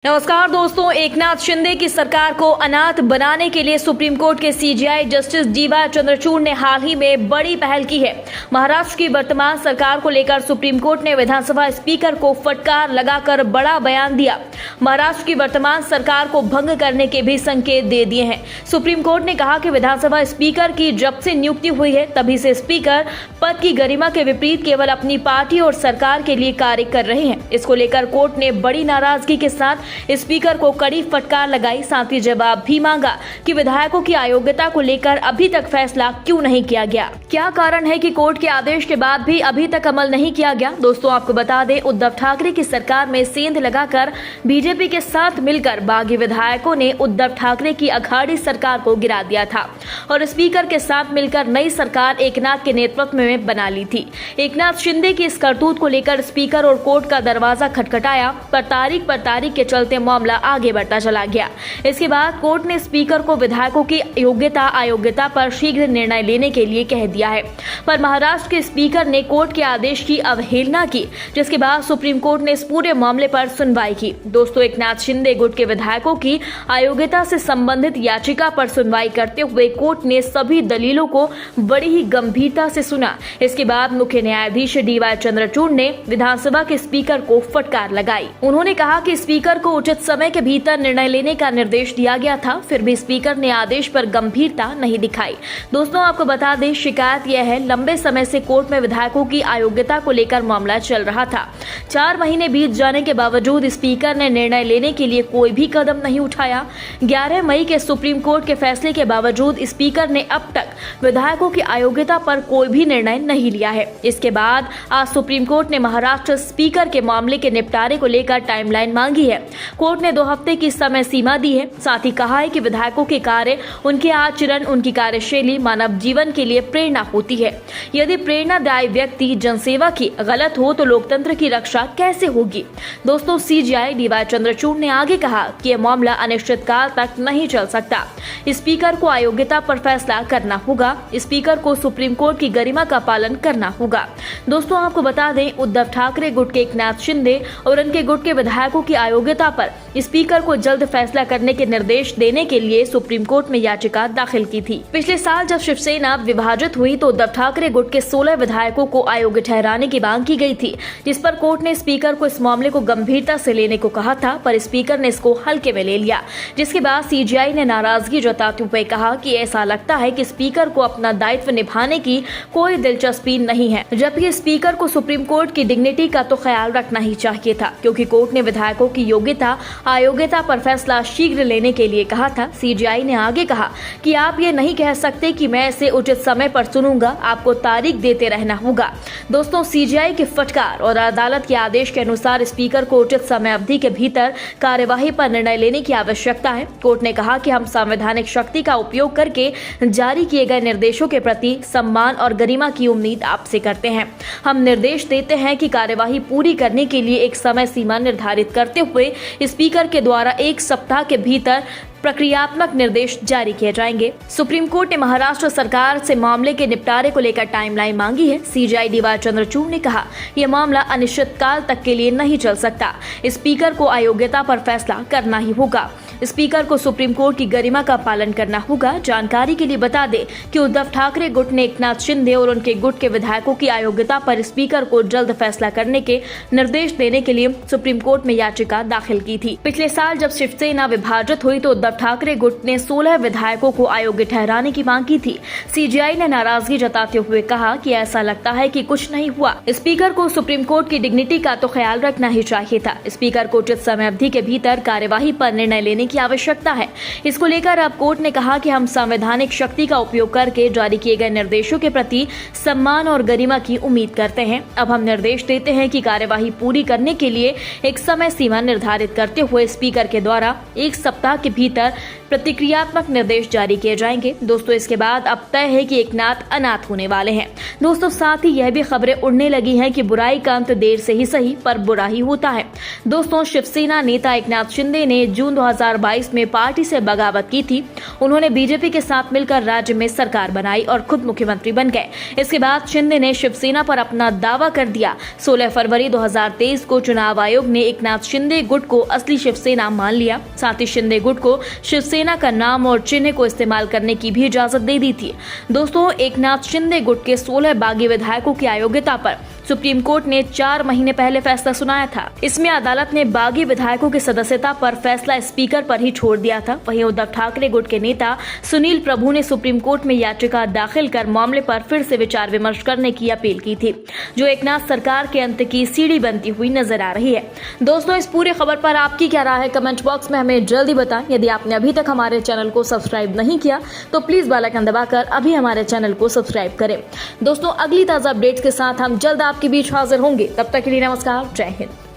नमस्कार दोस्तों, एकनाथ शिंदे की सरकार को अनाथ बनाने के लिए सुप्रीम कोर्ट के सीजेआई जस्टिस डीवाई चंद्रचूड़ ने हाल ही में बड़ी पहल की है। महाराष्ट्र की वर्तमान सरकार को लेकर सुप्रीम कोर्ट ने विधानसभा स्पीकर को फटकार लगाकर बड़ा बयान दिया। महाराष्ट्र की वर्तमान सरकार को भंग करने के भी संकेत दे दिए हैं। सुप्रीम कोर्ट ने कहा कि विधानसभा स्पीकर की जब से नियुक्ति हुई है तभी से स्पीकर पद की गरिमा के विपरीत केवल अपनी पार्टी और सरकार के लिए कार्य कर रहे हैं। इसको लेकर कोर्ट ने बड़ी नाराजगी के साथ स्पीकर को कड़ी फटकार लगाई, साथ ही जवाब भी मांगा कि विधायकों की अयोग्यता को लेकर अभी तक फैसला क्यों नहीं किया गया। क्या कारण है कि कोर्ट के आदेश के बाद भी अभी तक अमल नहीं किया गया। दोस्तों आपको बता दें, उद्धव ठाकरे की सरकार में सेंध लगाकर बीजेपी के साथ मिलकर बागी विधायकों ने उद्धव ठाकरे की अघाड़ी सरकार को गिरा दिया था और स्पीकर के साथ मिलकर नई सरकार एकनाथ के नेतृत्व में बना ली थी। एकनाथ शिंदे की इस करतूत को लेकर स्पीकर और कोर्ट का दरवाजा खटखटाया, पर तारीख के चलते मामला आगे बढ़ता चला गया। इसके बाद कोर्ट ने स्पीकर को विधायकों की योग्यता अयोग्यता पर शीघ्र निर्णय लेने के लिए कह दिया है, पर महाराष्ट्र के स्पीकर ने कोर्ट के आदेश की अवहेलना की, जिसके बाद सुप्रीम कोर्ट ने इस पूरे मामले पर सुनवाई की। दोस्तों, एकनाथ शिंदे गुट के विधायकों की अयोग्यता से संबंधित याचिका पर सुनवाई करते हुए कोर्ट ने सभी दलीलों को बड़ी ही गंभीरता से सुना। इसके बाद मुख्य न्यायाधीश डीवाई चंद्रचूड़ ने विधानसभा के स्पीकर को फटकार लगाई। उन्होंने कहा कि स्पीकर को उचित समय के भीतर निर्णय लेने का निर्देश दिया गया था, फिर भी स्पीकर ने आदेश पर गंभीरता नहीं दिखाई। दोस्तों आपको बता दें, शिकायत यह है, लंबे समय से कोर्ट में विधायकों की अयोग्यता को लेकर मामला चल रहा था। 4 महीने बीत जाने के बावजूद स्पीकर ने निर्णय लेने के लिए कोई भी कदम नहीं उठाया। 11 मई के सुप्रीम कोर्ट के फैसले के बावजूद स्पीकर ने अब तक विधायकों की अयोग्यता पर कोई भी निर्णय नहीं लिया है। इसके बाद आज सुप्रीम कोर्ट ने महाराष्ट्र स्पीकर के मामले के निपटारे को लेकर टाइमलाइन मांगी है। कोर्ट ने 2 हफ्ते की समय सीमा दी है। साथ ही कहा है कि विधायकों के कार्य, उनके आचरण, उनकी कार्यशैली मानव जीवन के लिए प्रेरणा होती है। यदि प्रेरणादायी व्यक्ति जनसेवा की गलत हो तो लोकतंत्र की रक्षा कैसे होगी। दोस्तों, सीजेआई डीवाई चंद्रचूड़ ने आगे कहा कि यह मामला अनिश्चित काल तक नहीं चल सकता। स्पीकर को अयोग्यता पर फैसला करना होगा। स्पीकर को सुप्रीम कोर्ट की गरिमा का पालन करना होगा। दोस्तों आपको बता दें, उद्धव ठाकरे गुट के एकनाथ शिंदे और उनके गुट के विधायकों की अयोग्यता पर स्पीकर को जल्द फैसला करने के निर्देश देने के लिए सुप्रीम कोर्ट में याचिका दाखिल की थी। पिछले साल जब शिवसेना विभाजित हुई तो उद्धव ठाकरे गुट के 16 विधायकों को अयोग्य ठहराने की मांग की गई थी, जिस पर कोर्ट ने स्पीकर को इस मामले को गंभीरता से लेने को कहा था, पर स्पीकर ने इसको हल्के में ले लिया। जिसके बाद सीजेआई ने नाराजगी जताते हुए कहा कि ऐसा लगता है कि स्पीकर को अपना दायित्व निभाने की कोई दिलचस्पी नहीं है, जबकि स्पीकर को सुप्रीम कोर्ट की डिग्निटी का तो ख्याल रखना ही चाहिए था, क्योंकि कोर्ट ने विधायकों की योग्यता अयोग्यता पर फैसला शीघ्र लेने के लिए कहा था। सीजेआई ने आगे कहा कि आप ये नहीं कह सकते कि मैं इसे उचित समय पर सुनूंगा, आपको तारीख देते रहना होगा। दोस्तों, सीजेआई की फटकार और अदालत के आदेश के अनुसार स्पीकर को उचित समय अवधि के भीतर कार्यवाही पर निर्णय लेने की आवश्यकता है। कोर्ट ने कहा कि हम संवैधानिक शक्ति का उपयोग करके जारी किए गए निर्देशों के प्रति सम्मान और गरिमा की उम्मीद आपसे करते हैं। हम निर्देश देते हैं कि कार्यवाही पूरी करने के लिए एक समय सीमा निर्धारित करते हुए स्पीकर के द्वारा 1 सप्ताह के भीतर प्रक्रियात्मक निर्देश जारी किए जाएंगे। सुप्रीम कोर्ट ने महाराष्ट्र सरकार से मामले के निपटारे को लेकर टाइमलाइन मांगी है। सीजेआई डीवाई चंद्रचूड़ ने कहा, यह मामला अनिश्चित काल तक के लिए नहीं चल सकता। स्पीकर को अयोग्यता पर फैसला करना ही होगा। स्पीकर को सुप्रीम कोर्ट की गरिमा का पालन करना होगा। जानकारी के लिए बता दें कि उद्धव ठाकरे गुट ने एकनाथ शिंदे और उनके गुट के विधायकों की अयोग्यता पर स्पीकर को जल्द फैसला करने के निर्देश देने के लिए सुप्रीम कोर्ट में याचिका दाखिल की थी। पिछले साल जब शिवसेना विभाजित हुई तो उद्धव ठाकरे गुट ने 16 विधायकों को अयोग्य ठहराने की मांग की थी। सीजेआई ने नाराजगी जताते हुए कहा कि ऐसा लगता है कि कुछ नहीं हुआ। स्पीकर को सुप्रीम कोर्ट की डिग्निटी का तो ख्याल रखना ही चाहिए था। स्पीकर को उचित समय अवधि के भीतर कार्यवाही पर निर्णय लेने की आवश्यकता है। इसको लेकर अब कोर्ट ने कहा कि हम संवैधानिक शक्ति का उपयोग करके जारी किए गए निर्देशों के प्रति सम्मान और गरिमा की उम्मीद करते हैं। अब हम निर्देश देते हैं कि कार्यवाही पूरी करने के लिए एक समय सीमा निर्धारित करते हुए स्पीकर के द्वारा 1 सप्ताह के भीतर प्रतिक्रियात्मक निर्देश जारी किए जाएंगे। दोस्तों, इसके बाद अब तय है कि एकनाथ अनाथ होने वाले हैं। दोस्तों, साथ ही यह भी खबरें उड़ने लगी हैं कि बुराई का अंत देर से ही सही पर बुरा ही होता है। दोस्तों, शिवसेना नेता एकनाथ शिंदे ने जून 2022 में पार्टी से बगावत की थी। उन्होंने बीजेपी के साथ मिलकर राज्य में सरकार बनाई और खुद मुख्यमंत्री बन गए। इसके बाद शिंदे ने शिवसेना पर अपना दावा कर दिया। 16 फरवरी 2023 को चुनाव आयोग ने एकनाथ शिंदे गुट को असली शिवसेना मान लिया। साथ ही शिंदे गुट को शिवसेना का नाम और चिन्ह को इस्तेमाल करने की भी इजाजत दे दी थी। दोस्तों, एकनाथ शिंदे गुट के 16 बागी विधायकों की अयोग्यता पर सुप्रीम कोर्ट ने 4 महीने पहले फैसला सुनाया था। इसमें अदालत ने बागी विधायकों की सदस्यता पर फैसला स्पीकर पर ही छोड़ दिया था। वहीं उद्धव ठाकरे गुट के नेता सुनील प्रभु ने सुप्रीम कोर्ट में याचिका दाखिल कर मामले पर फिर से विचार विमर्श करने की अपील की थी, जो एकनाथ सरकार के अंत की सीढ़ी बनती हुई नजर आ रही है। दोस्तों, इस पूरी खबर पर आपकी क्या राय है, कमेंट बॉक्स में हमें जल्दी बताएं। यदि आपने अभी तक हमारे चैनल को सब्सक्राइब नहीं किया तो प्लीज बेल आइकन दबाकर अभी हमारे चैनल को सब्सक्राइब करें। दोस्तों, अगली ताजा अपडेट्स के साथ हम जल्द आपके बीच हाजिर होंगे। तब तक के लिए नमस्कार, जय हिंद।